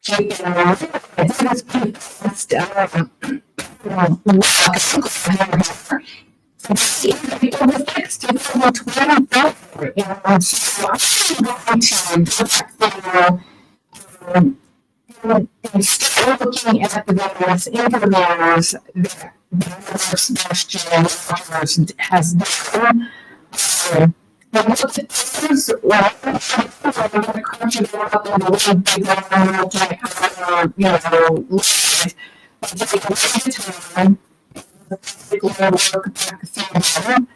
I did this pretty fast. It was fixed in 2024. And so I'm going to go back through and start looking at the various interviews that Sebastian Rogers has done. And looked at this, well, I'm going to crunch it up in a little bit more, you know, look at it. But take a little time, work back through there. And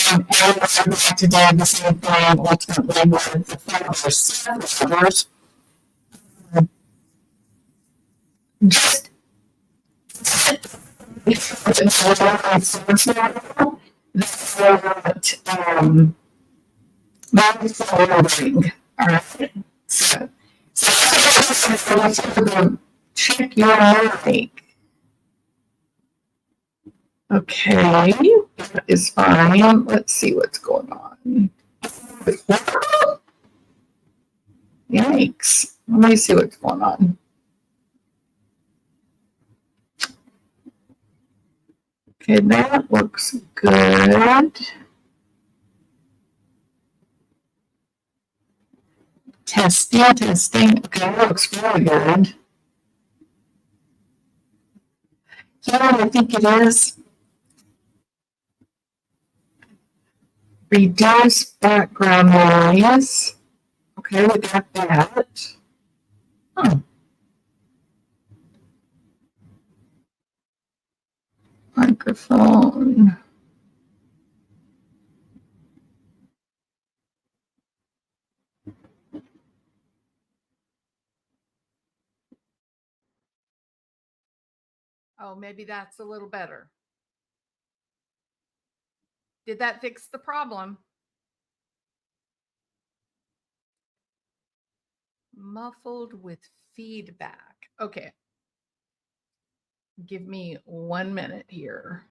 I'm going to do the same thing ultimately with the followers. Just monitoring. All right. So check your mic. Okay, that is fine. Let's see what's going on. Yikes. Let me see what's going on. Okay, that looks good. Testing. Okay, that looks really good. Yeah, I think it is. Reduce background noise. Okay, we got that. Oh. Microphone. Oh, maybe that's a little better. Did that fix the problem? Muffled with feedback. Okay. Give me 1 minute here.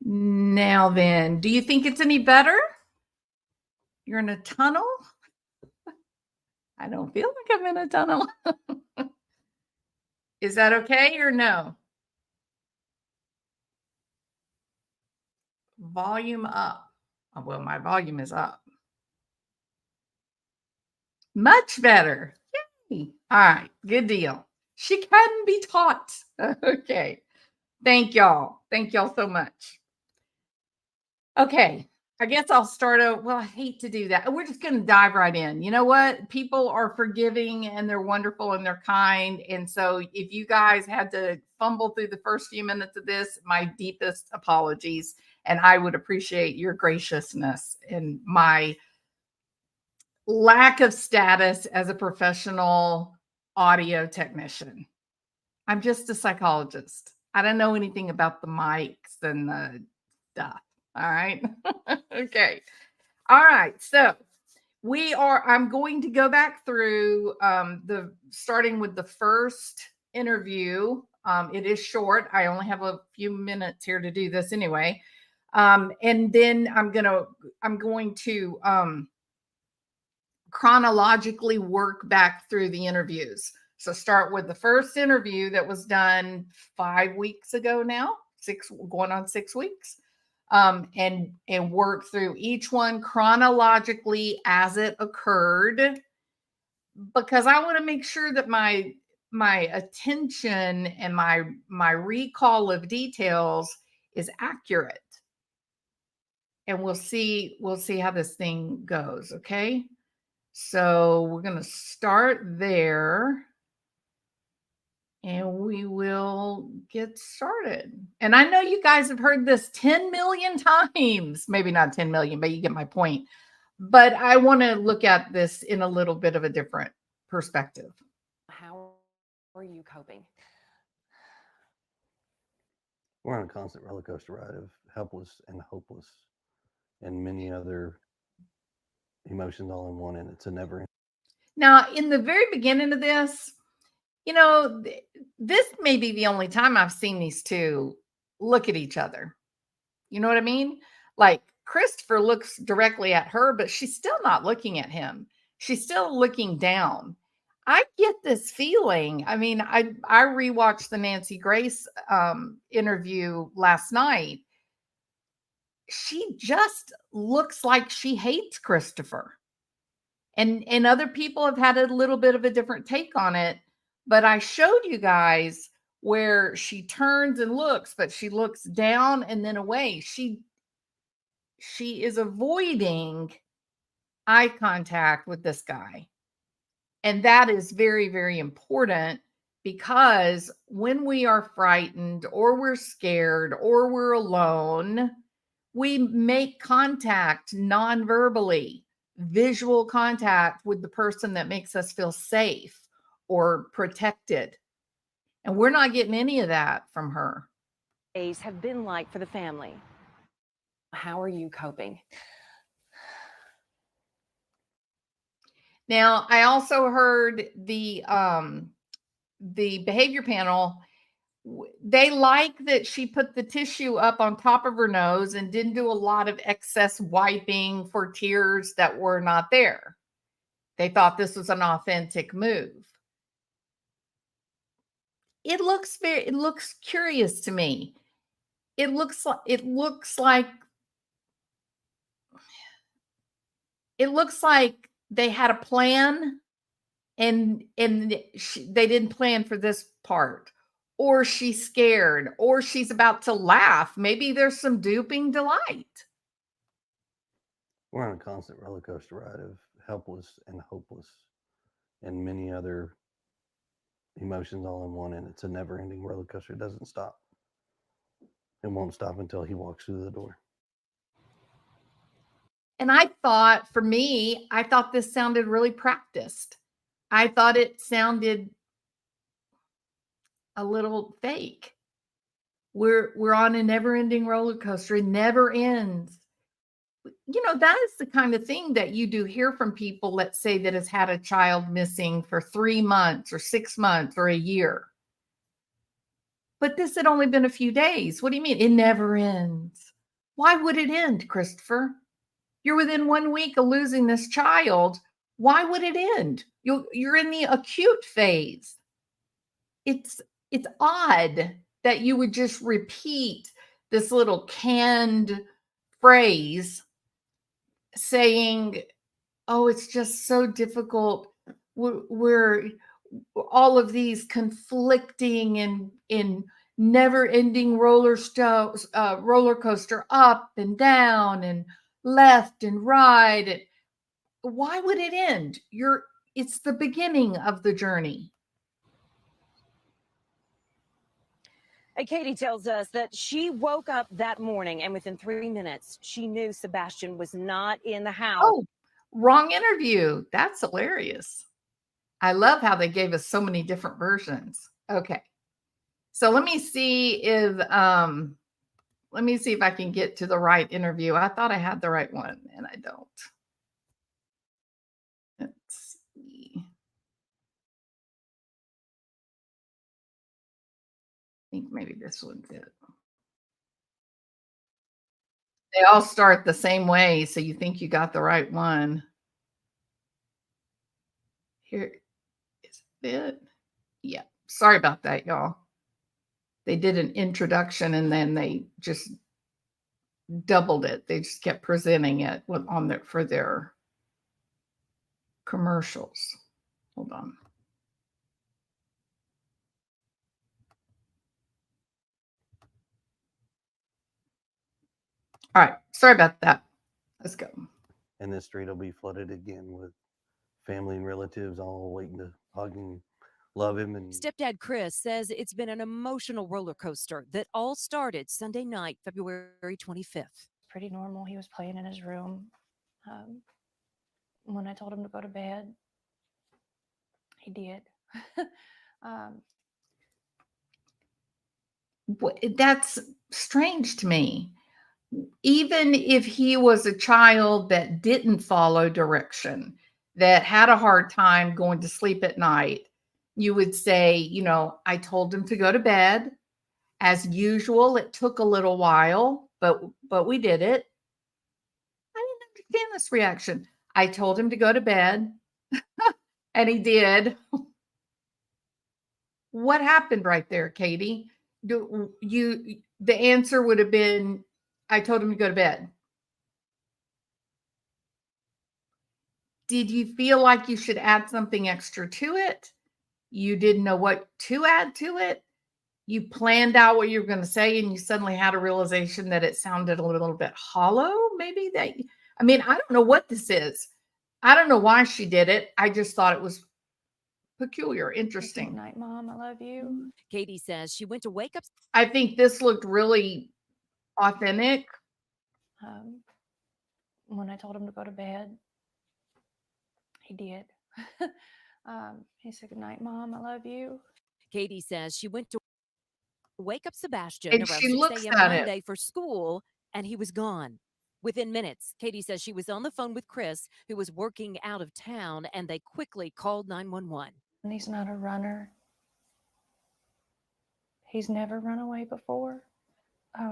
Now then, do you think it's any better? You're in a tunnel? I don't feel like I'm in a tunnel. Is that okay or no? Volume up. Oh, well, my volume is up. Much better. Yay. All right, good deal. She can be taught. Okay. Thank y'all. Thank y'all so much. Okay. I guess I'll start out. Well, I hate to do that. We're just going to dive right in. You know what? People are forgiving and they're wonderful and they're kind. And so if you guys had to fumble through the first few minutes of this, my deepest apologies. And I would appreciate your graciousness and my lack of status as a professional audio technician. I'm just a psychologist. I don't know anything about the mics and the stuff. All right. Okay. All right. So I'm going to go back through starting with the first interview. It is short. I only have a few minutes here to do this anyway. And then I'm going to chronologically work back through the interviews. So start with the first interview that was done 5 weeks ago now, going on 6 weeks. And work through each one chronologically as it occurred, because I want to make sure that my attention and my recall of details is accurate. And we'll see how this thing goes. Okay. So we're going to start there. and we will get started. And I know you guys have heard this 10 million times, maybe not 10 million, but you get my point. But I want to look at this in a little bit of a different perspective. How are you coping? We're on a constant roller coaster ride of helpless and hopeless and many other emotions all in one, and it's a never ending. Now, in the very beginning of this, this may be the only time I've seen these two look at each other. You know what I mean? Like Christopher looks directly at her, but she's still not looking at him. She's still looking down. I get this feeling. I mean, I rewatched the Nancy Grace interview last night. She just looks like she hates Christopher. And other people have had a little bit of a different take on it, but I showed you guys where she turns and looks, but she looks down and then away. She is avoiding eye contact with this guy. And that is very, very important, because when we are frightened or we're scared or we're alone, we make contact non-verbally, visual contact with the person that makes us feel safe or protected. And we're not getting any of that from her. Days have been like for the family. How are you coping? Now, I also heard the behavior panel. They like that she put the tissue up on top of her nose and didn't do a lot of excess wiping for tears that were not there. They thought this was an authentic move. It looks curious to me. It looks like they had a plan, and they didn't plan for this part, or she's scared, or she's about to laugh. Maybe there's some duping delight. We're on a constant roller coaster ride of helpless and hopeless and many other emotions all in one, and it's a never ending roller coaster. It doesn't stop. It won't stop until he walks through the door. And I thought, for me, I thought this sounded really practiced. I thought it sounded a little fake. We're on a never-ending roller coaster. It never ends. That is the kind of thing that you do hear from people, let's say, that has had a child missing for 3 months or 6 months or a year. But this had only been a few days. What do you mean? It never ends. Why would it end, Christopher? You're within 1 week of losing this child. Why would it end? You're in the acute phase. It's odd that you would just repeat this little canned phrase saying, oh, it's just so difficult. We're all of these conflicting and in never-ending roller coaster, up and down and left and right. Why would it end? It's the beginning of the journey. Katie tells us that she woke up that morning and within 3 minutes, she knew Sebastian was not in the house. Oh, wrong interview. That's hilarious. I love how they gave us so many different versions. Okay. So let me see if I can get to the right interview. I thought I had the right one and I don't. Let's see. I think maybe this one's it. They all start the same way, so you think you got the right one. Here is it. Yeah. Sorry about that, y'all. They did an introduction and then they just doubled it. They just kept presenting it for their commercials. Hold on. All right. Sorry about that. Let's go. And this street will be flooded again with family and relatives all waiting to hug and love him. And Stepdad Chris says it's been an emotional roller coaster that all started Sunday night, February 25th. Pretty normal. He was playing in his room. When I told him to go to bed, he did. um, That's strange to me. Even if he was a child that didn't follow direction, that had a hard time going to sleep at night, you would say, I told him to go to bed. As usual, it took a little while, but we did it. I didn't understand this reaction. I told him to go to bed, and he did. What happened right there, Katie? The answer would have been, I told him to go to bed. Did you feel like you should add something extra to it? You didn't know what to add to it? You planned out what you were going to say, and you suddenly had a realization that it sounded a little bit hollow? Maybe I don't know what this is. I don't know why she did it. I just thought it was peculiar, Good interesting. night, Mom. I love you. Katie says she went to wake up. I think this looked really authentic. When I told him to go to bed, he did. He said, good night, Mom. I love you. Katie says she went to wake up Sebastian And around she 6 looks a.m. at it. Monday for school, and he was gone. Within minutes, Katie says she was on the phone with Chris, who was working out of town, and they quickly called 911. And he's not a runner. He's never run away before. I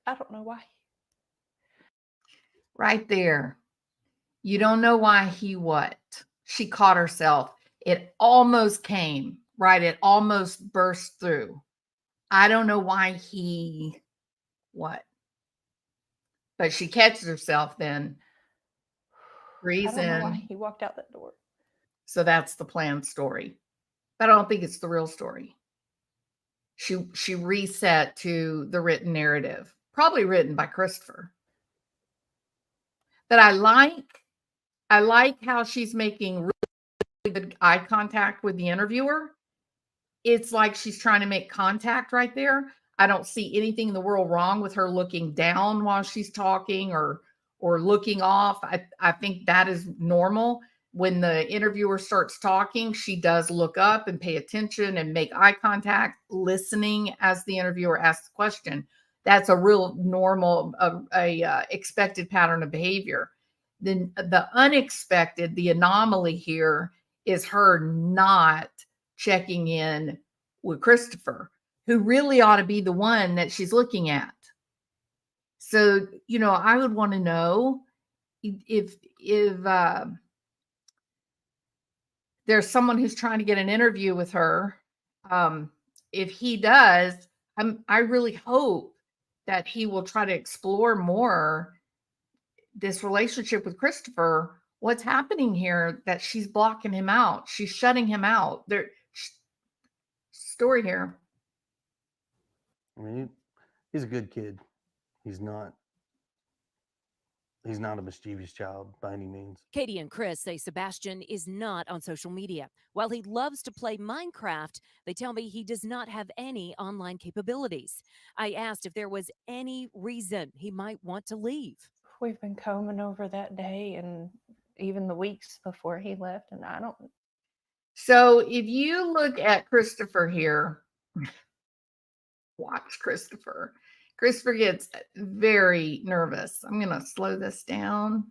don't know why. Right there. You don't know why he what? She caught herself. It almost came, right? It almost burst through. I don't know why he what? But she catches herself then. I don't know why Reason. he walked out that door. So that's the planned story. But I don't think it's the real story. She reset to the written narrative, probably written by Christopher. But I like how she's making really good eye contact with the interviewer. It's like she's trying to make contact right there. I don't see anything in the world wrong with her looking down while she's talking or looking off. I think that is normal. When the interviewer starts talking, she does look up and pay attention and make eye contact, listening as the interviewer asks the question. That's a real normal, expected pattern of behavior. Then the unexpected, the anomaly here is her not checking in with Christopher, who really ought to be the one that she's looking at. So, I would want to know if there's someone who's trying to get an interview with her. If he does, I really hope that he will try to explore more this relationship with Christopher. What's happening here that she's blocking him out? She's shutting him out. Story here. I mean, he's a good kid. He's not a mischievous child by any means. Katie and Chris say Sebastian is not on social media. While he loves to play Minecraft, they tell me he does not have any online capabilities. I asked if there was any reason he might want to leave. We've been combing over that day and even the weeks before he left, and I don't. So if you look at Christopher here, watch Christopher. Christopher gets very nervous. I'm going to slow this down.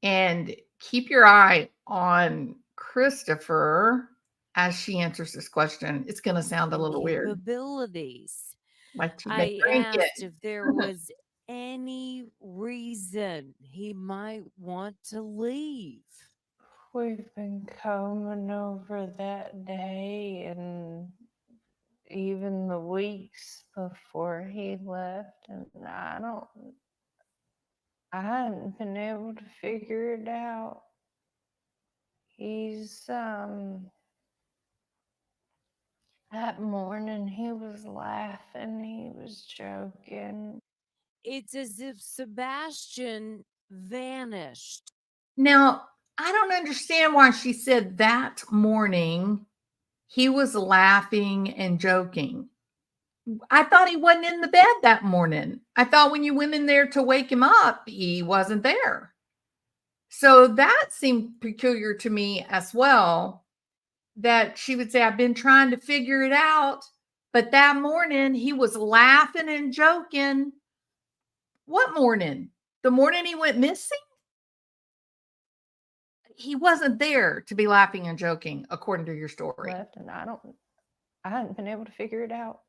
And keep your eye on Christopher as she answers this question. It's going to sound a little weird. Capabilities. Like she's I my asked grandkid. if there was any reason he might want to leave. We've been combing over that day and even the weeks before he left, and I hadn't been able to figure it out. He's that morning he was laughing, he was joking. It's as if Sebastian vanished. Now, I don't understand why she said that morning he was laughing and joking. I thought he wasn't in the bed that morning. I thought when you went in there to wake him up, he wasn't there. So that seemed peculiar to me as well, that she would say, I've been trying to figure it out. But that morning he was laughing and joking. What morning? The morning he went missing? He wasn't there to be laughing and joking, according to your story. Left, and I hadn't been able to figure it out.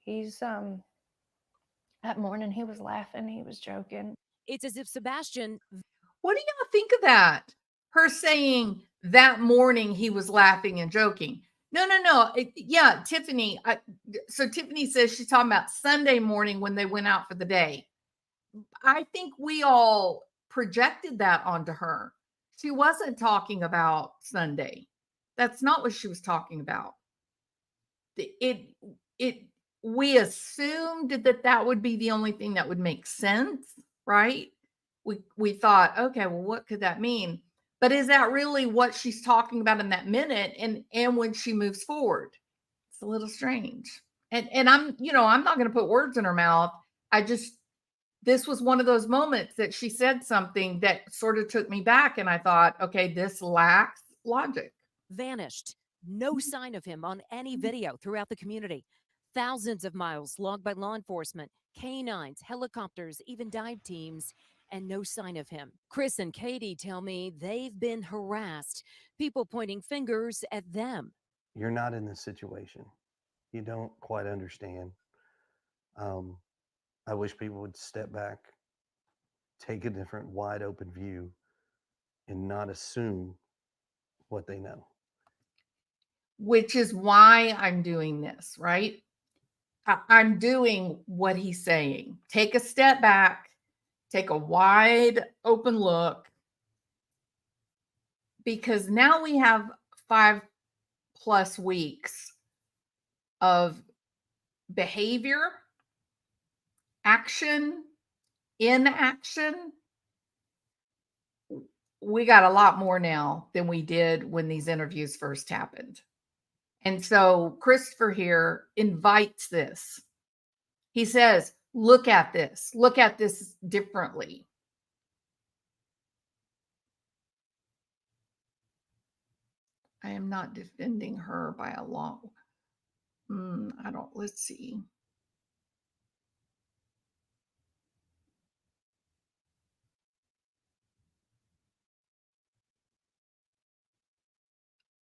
He's that morning he was laughing, he was joking. It's as if Sebastian What do y'all think of that? Her saying that morning he was laughing and joking. No. Yeah, Tiffany. So Tiffany says she's talking about Sunday morning when they went out for the day. I think we all projected that onto her. She wasn't talking about Sunday. That's not what she was talking about. We assumed that would be the only thing that would make sense, right? We thought, okay, well, what could that mean? But is that really what she's talking about in that minute? And when she moves forward, it's a little strange. And I'm not going to put words in her mouth. This was one of those moments that she said something that sort of took me back, and I thought, okay, this lacks logic. vanished. No sign of him on any video throughout the community. Thousands of miles logged by law enforcement, canines, helicopters, even dive teams, and no sign of him. Chris and Katie tell me they've been harassed, people pointing fingers at them. You're not in this situation. You don't quite understand. I wish people would step back, take a different wide open view, and not assume what they know. Which is why I'm doing this, right? I'm doing what he's saying. Take a step back, take a wide open look, because now we have 5+ weeks of behavior, action, inaction. We got a lot more now than we did when these interviews first happened. And so Christopher here invites this. He says, look at this differently. I am not defending her by a long. Let's see.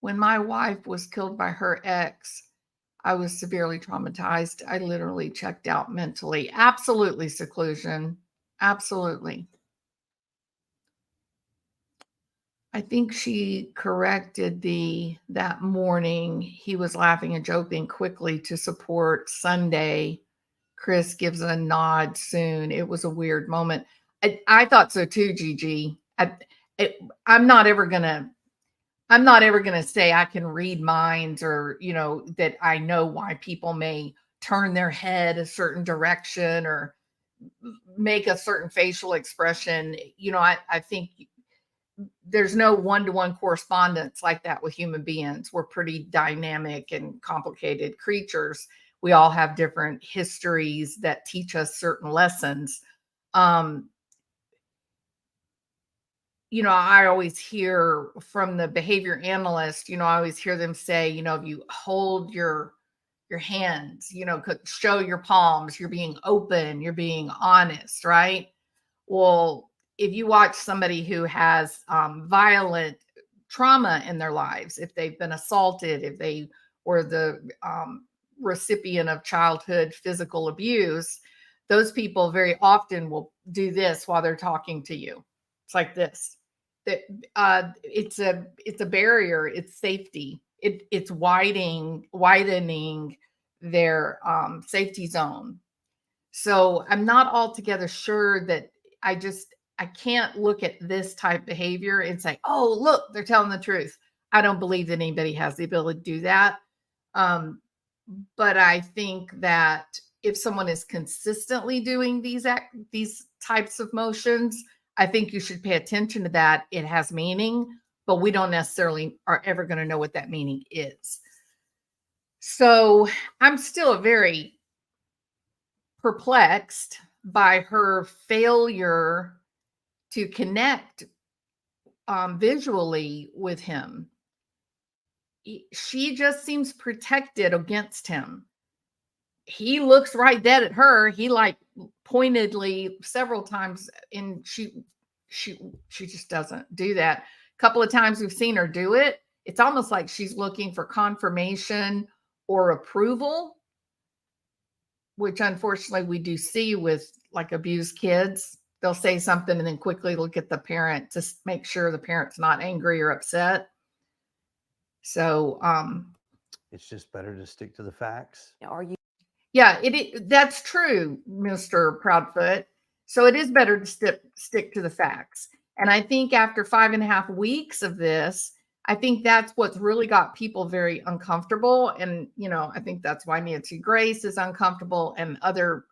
When my wife was killed by her ex, I was severely traumatized. I literally checked out mentally. Absolutely, seclusion. Absolutely. I think she corrected that morning he was laughing and joking quickly to support Sunday. Chris gives a nod soon. It was a weird moment. I thought so too, Gigi. I'm not ever gonna say I can read minds, or that I know why people may turn their head a certain direction or make a certain facial expression. I think there's no one-to-one correspondence like that with human beings. We're pretty dynamic and complicated creatures. We all have different histories that teach us certain lessons. I always hear from the behavior analyst, I always hear them say, if you hold your hands, show your palms, you're being open, you're being honest, right? Well, if you watch somebody who has violent trauma in their lives, if they've been assaulted, if they were the recipient of childhood physical abuse, those people very often will do this while they're talking to you. It's like this. It's a barrier. It's safety. It's widening their safety zone. So I'm not altogether sure that I can't look at this type of behavior and say, oh, look, they're telling the truth. I don't believe that anybody has the ability to do that. But I think that if someone is consistently doing these types of motions, I think you should pay attention to that. It has meaning, but we don't necessarily are ever going to know what that meaning is. So I'm still very perplexed by her failure to connect visually with him. She just seems protected against him. He looks right dead at her. He like pointedly several times, and she just doesn't do that. A couple of times we've seen her do it. It's almost like she's looking for confirmation or approval, which unfortunately we do see with like abused kids. They'll say something and then quickly look at the parent to make sure the parent's not angry or upset. So It's just better to stick to the facts. Are you? yeah, that's true, Mr. Proudfoot. So it is better to stick to the facts. And I think after 5.5 weeks of this, I think that's what's really got people very uncomfortable. And, you know, I think that's why Nancy Grace is uncomfortable and other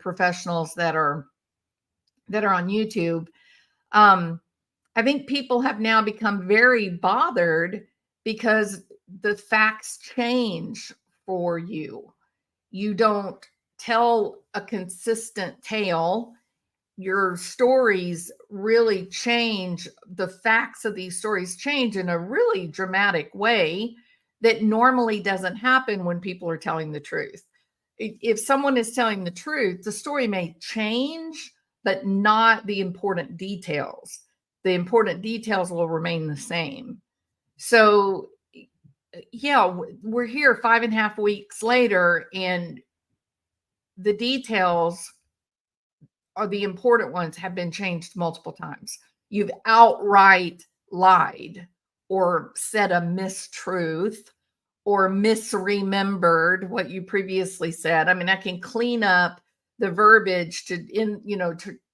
professionals that are on YouTube. I think people have now become very bothered because the facts change for you. You don't tell a consistent tale. Your stories really change. The facts of these stories change in a really dramatic way that normally doesn't happen when people are telling the truth. If someone is telling the truth, the story may change, but not the important details. The important details will remain the same. So yeah, we're here 5.5 weeks later, and the details are the important ones have been changed multiple times. You've outright lied or said a mistruth or misremembered what you previously said. I mean, I can clean up the verbiage to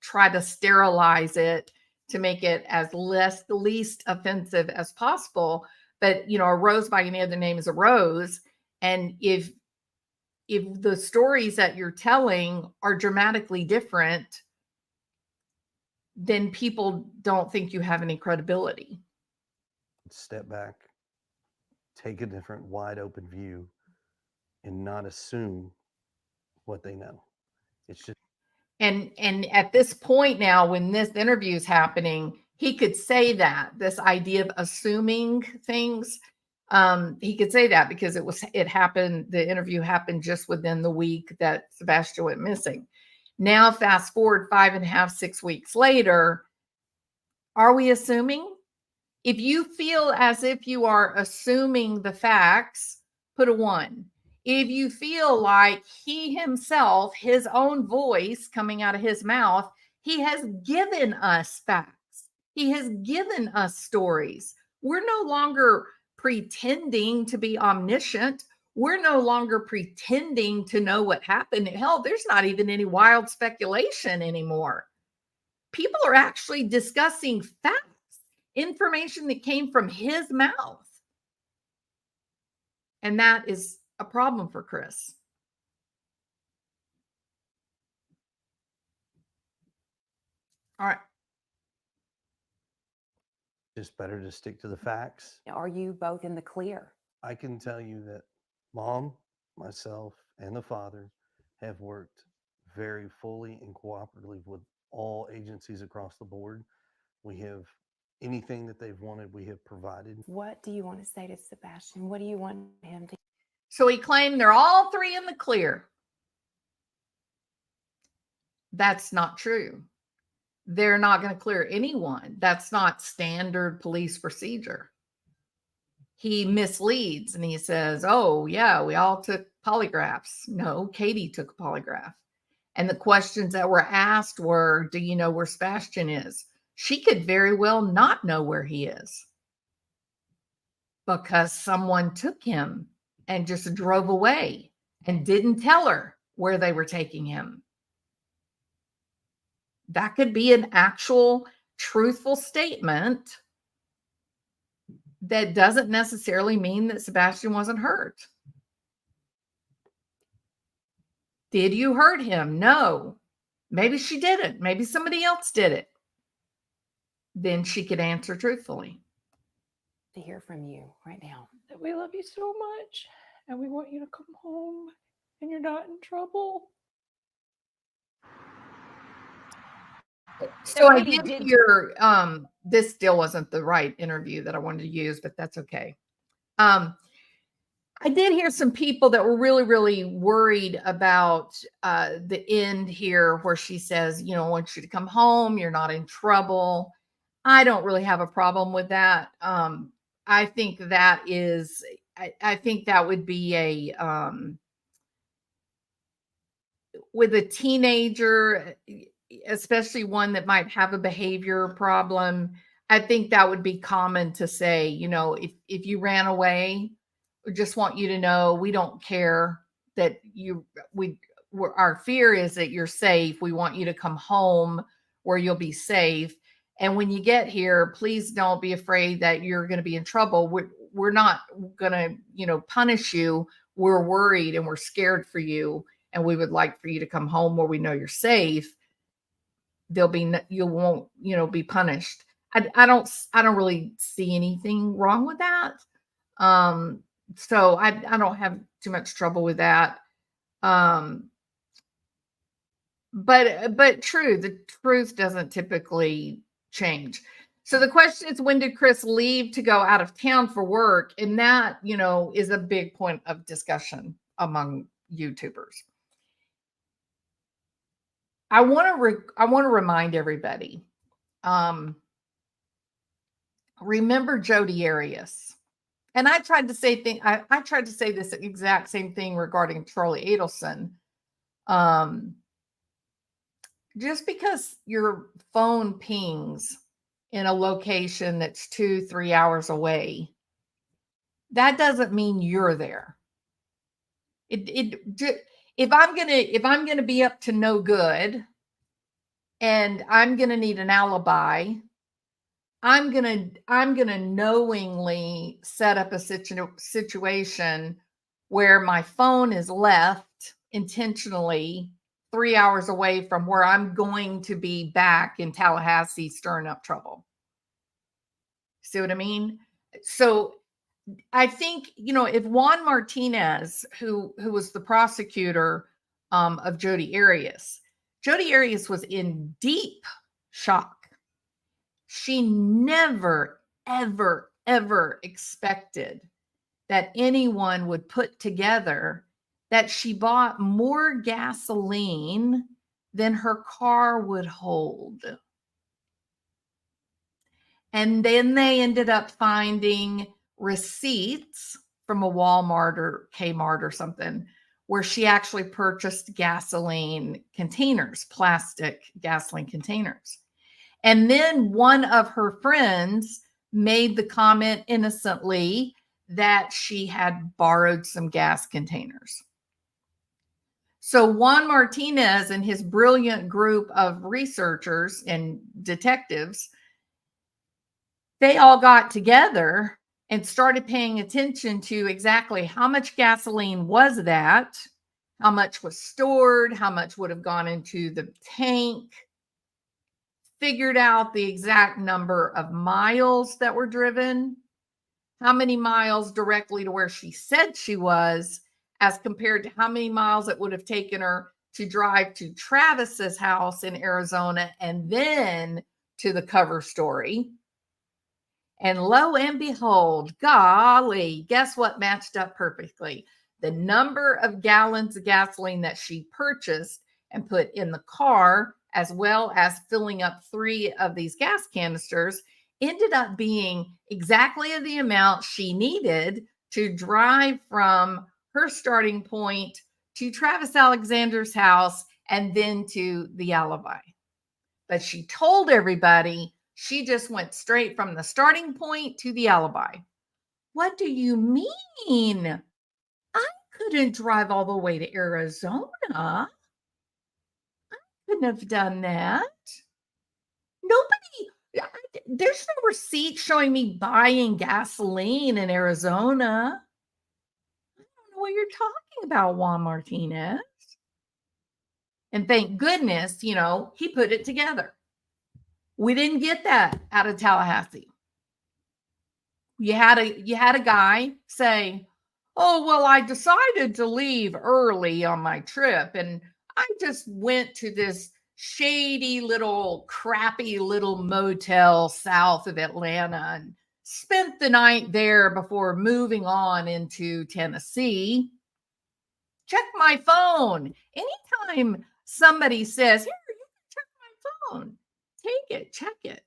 try to sterilize it to make it as least offensive as possible. But, a rose by any other name is a rose. And if the stories that you're telling are dramatically different, then people don't think you have any credibility. Step back, take a different wide open view, and not assume what they know. It's just, and at this point now, when this interview is happening, he could say that, this idea of assuming things, he could say that because it happened, the interview happened just within the week that Sebastian went missing. Now fast forward 5.5, 6 weeks later, are we assuming? If you feel as if you are assuming the facts, put a 1. If you feel like he himself, his own voice coming out of his mouth, he has given us facts. He has given us stories. We're no longer pretending to be omniscient. We're no longer pretending to know what happened. Hell, there's not even any wild speculation anymore. People are actually discussing facts. Information that came from his mouth. And that is a problem for Chris. All right. just better to stick to the facts. Are you both in the clear? I can tell you that Mom, myself, and the father have worked very fully and cooperatively with all agencies across the board. We have anything that they've wanted, we have provided. What do you want to say to Sebastian? What do you want him to? So he claimed they're all 3 in the clear. That's not true. They're not going to clear anyone. That's not standard police procedure. He misleads and he says, oh, yeah, we all took polygraphs. No, Katie took a polygraph. And the questions that were asked were, do you know where Sebastian is? She could very well not know where he is because someone took him and just drove away and didn't tell her where they were taking him. That could be an actual truthful statement that doesn't necessarily mean that Sebastian wasn't hurt. Did you hurt him? No. Maybe she didn't. Maybe somebody else did it. then she could answer truthfully. To hear from you right now. That we love you so much and we want you to come home and you're not in trouble. So I Katie did did- hear, this still wasn't the right interview that I wanted to use, but that's okay. I did hear some people that were really, really worried about the end here where she says, I want you to come home. You're not in trouble. I don't really have a problem with that. I think that is, I think that would be with a teenager, especially one that might have a behavior problem. I think that would be common to say, if you ran away, we just want you to know we don't care that our fear is that you're safe. We want you to come home where you'll be safe. And when you get here, please don't be afraid that you're going to be in trouble. We're not going to, punish you. We're worried and we're scared for you. And we would like for you to come home where we know you're safe. You won't, be punished. I don't really see anything wrong with that. So I don't have too much trouble with that. But true, the truth doesn't typically change. So the question is, when did Chris leave to go out of town for work? And that, is a big point of discussion among YouTubers. I want to remind everybody, remember Jodi Arias. And I tried to say I tried to say this exact same thing regarding Charlie Adelson. Just because your phone pings in a location that's 2-3 hours away, that doesn't mean you're there. If I'm gonna be up to no good and I'm gonna need an alibi, I'm gonna knowingly set up a situation where my phone is left intentionally 3 hours away from where I'm going to be back in Tallahassee stirring up trouble. See what I mean? So I think, if Juan Martinez, who was the prosecutor of Jodi Arias was in deep shock. She never, ever, ever expected that anyone would put together that she bought more gasoline than her car would hold. And then they ended up finding receipts from a Walmart or Kmart or something where she actually purchased gasoline containers, plastic gasoline containers. And then one of her friends made the comment innocently that she had borrowed some gas containers. So Juan Martinez and his brilliant group of researchers and detectives, they all got together and started paying attention to exactly how much gasoline was that, how much was stored, how much would have gone into the tank, figured out the exact number of miles that were driven, how many miles directly to where she said she was, as compared to how many miles it would have taken her to drive to Travis's house in Arizona and then to the cover story. And lo and behold, golly, guess what matched up perfectly? The number of gallons of gasoline that she purchased and put in the car, as well as filling up 3 of these gas canisters, ended up being exactly the amount she needed to drive from her starting point to Travis Alexander's house and then to the alibi. But she told everybody she just went straight from the starting point to the alibi. What do you mean? I couldn't drive all the way to Arizona. I couldn't have done that. There's no receipt showing me buying gasoline in Arizona. I don't know what you're talking about, Juan Martinez. And thank goodness, he put it together. We didn't get that out of Tallahassee. You had a guy say, "Oh, well, I decided to leave early on my trip, and I just went to this shady little, crappy little motel south of Atlanta and spent the night there before moving on into Tennessee." Check my phone. Anytime somebody says, "Here, you can check my phone," take it, check it.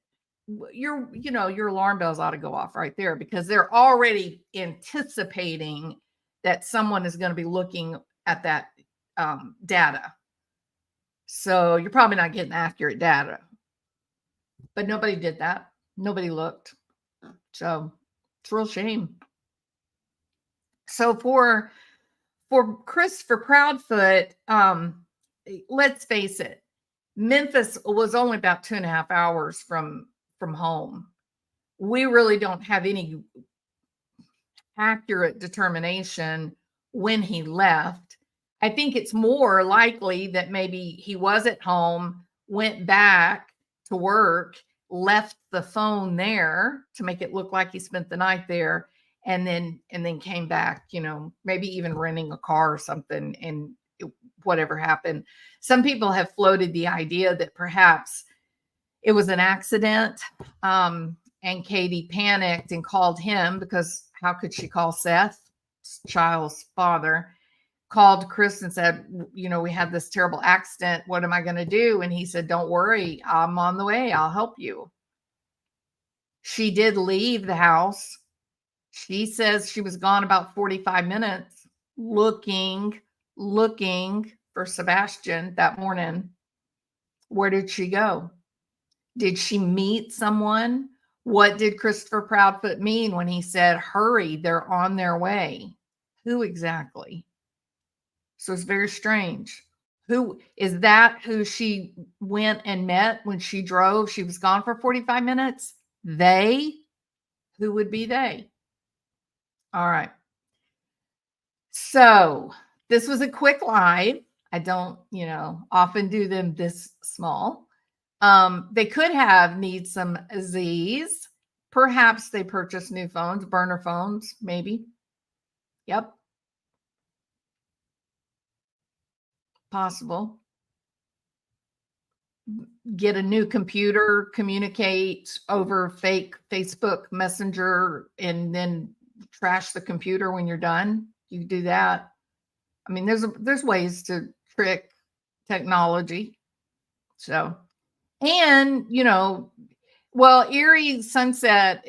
Your alarm bells ought to go off right there, because they're already anticipating that someone is going to be looking at that data. So you're probably not getting accurate data. But nobody did that. Nobody looked. So it's a real shame. So for Christopher Proudfoot, let's face it, Memphis was only about 2.5 hours from home. We really don't have any accurate determination when he left. I think it's more likely that maybe he was at home, went back to work, left the phone there to make it look like he spent the night there, and then came back, maybe even renting a car or something, and whatever happened. Some people have floated the idea that perhaps it was an accident, and Katie panicked and called him, because how could she call Seth, child's father? Called Chris and said, "We had this terrible accident. What am I going to do?" And he said, "Don't worry, I'm on the way. I'll help you." She did leave the house. She says she was gone about 45 minutes looking for Sebastian that morning. Where did she go? Did she meet someone? What did Christopher Proudfoot mean when he said, "Hurry, they're on their way"? Who exactly? So it's very strange. Who is that? Who she went and met when she drove? She was gone for 45 minutes. They? Who would be they? All right. So this was a quick live. I don't, often do them this small. They could need some Z's. Perhaps they purchased new phones, burner phones, maybe. Yep. Possible. Get a new computer, communicate over fake Facebook Messenger, and then trash the computer when you're done. You do that. I mean, there's ways to trick technology. So, and well, Erie Sunset,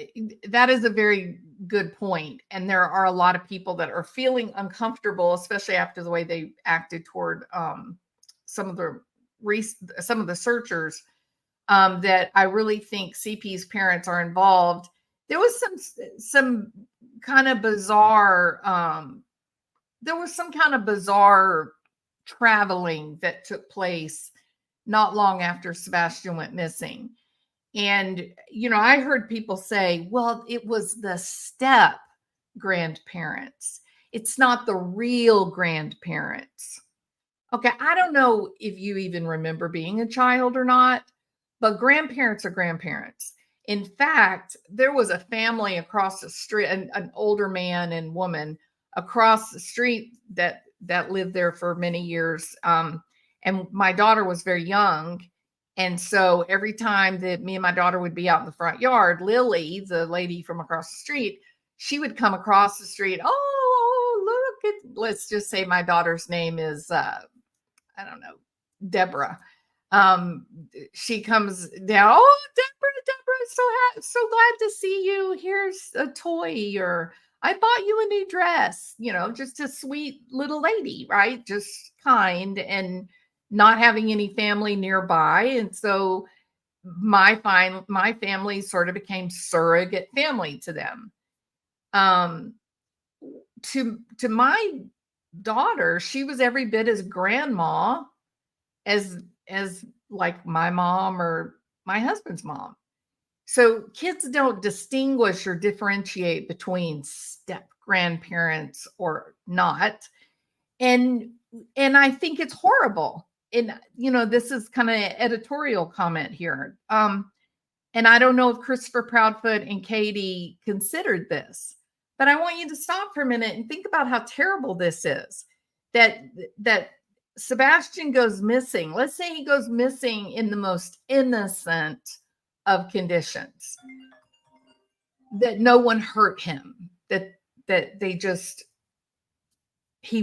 that is a very good point. And there are a lot of people that are feeling uncomfortable, especially after the way they acted toward some of the searchers, that I really think CP's parents are involved. There was some kind of bizarre, traveling that took place not long after Sebastian went missing. And, I heard people say, well, it was the step grandparents. It's not the real grandparents. Okay, I don't know if you even remember being a child or not, but grandparents are grandparents. In fact, there was a family across the street, an older man and woman across the street that lived there for many years. And my daughter was very young. And so every time that me and my daughter would be out in the front yard, Lily, the lady from across the street, she would come across the street. Oh, look at, let's just say my daughter's name is, I don't know, Deborah. She comes down. "Oh, Deborah, so glad to see you. Here's a toy," or "I bought you a new dress." Just a sweet little lady, right? Just kind, and not having any family nearby. And so my family sort of became surrogate family to them. To my daughter, she was every bit as grandma as like my mom or my husband's mom. So kids don't distinguish or differentiate between step grandparents or not. And I think it's horrible. And this is kind of an editorial comment here. And I don't know if Christopher Proudfoot and Katie considered this, but I want you to stop for a minute and think about how terrible this is. That Sebastian goes missing. Let's say he goes missing in the most innocent of conditions. That no one hurt him. That they just he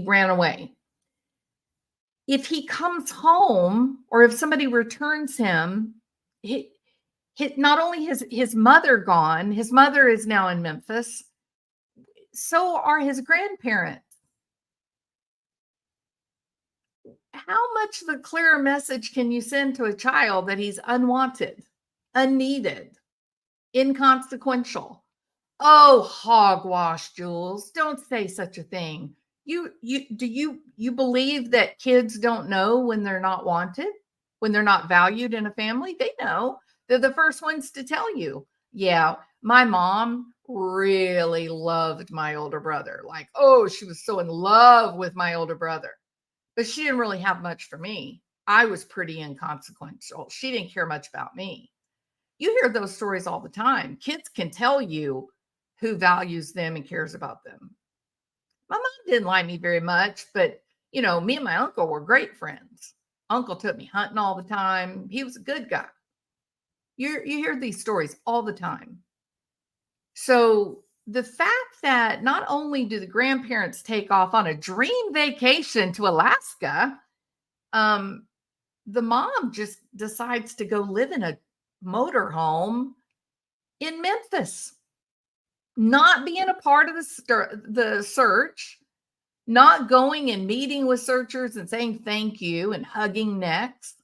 ran away. If he comes home, or if somebody returns him, not only his mother gone, his mother is now in Memphis, so are his grandparents. How much of a clearer message can you send to a child that he's unwanted, unneeded, inconsequential? Oh, hogwash, Jules. Don't say such a thing. You believe that kids don't know when they're not wanted, when they're not valued in a family? They know. They're the first ones to tell you. Yeah, my mom really loved my older brother. Like, oh, she was so in love with my older brother. But she didn't really have much for me. I was pretty inconsequential. She didn't care much about me. You hear those stories all the time. Kids can tell you who values them and cares about them. My mom didn't like me very much, but me and my uncle were great friends. Uncle took me hunting all the time. He was a good guy. You hear these stories all the time. So the fact that not only do the grandparents take off on a dream vacation to Alaska, the mom just decides to go live in a motorhome in Memphis, not being a part of the search, not going and meeting with searchers and saying thank you and hugging necks,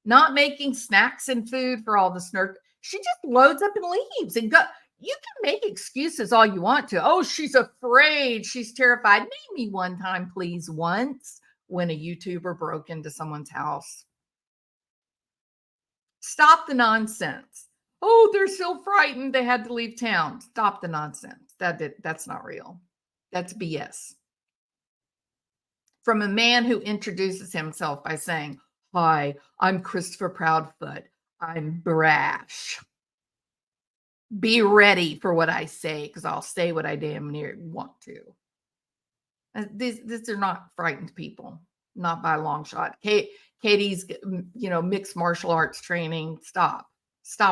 not making snacks and food for all the snark. She just loads up and leaves and go. You can make excuses all you want to. Oh, she's afraid. She's terrified. Name me one time, please, once when a YouTuber broke into someone's house. Stop the nonsense. Oh, they're so frightened they had to leave town. Stop the nonsense. That's not real. That's BS. From a man who introduces himself by saying, "Hi, I'm Christopher Proudfoot. I'm brash. Be ready for what I say, because I'll say what I damn near want to." These are not frightened people, not by a long shot. Katie's, mixed martial arts training. Stop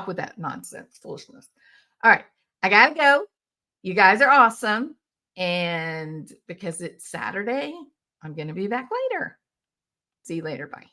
with that nonsense, foolishness. All right, I gotta go. You guys are awesome, and because it's Saturday, I'm gonna be back later. See you later. Bye.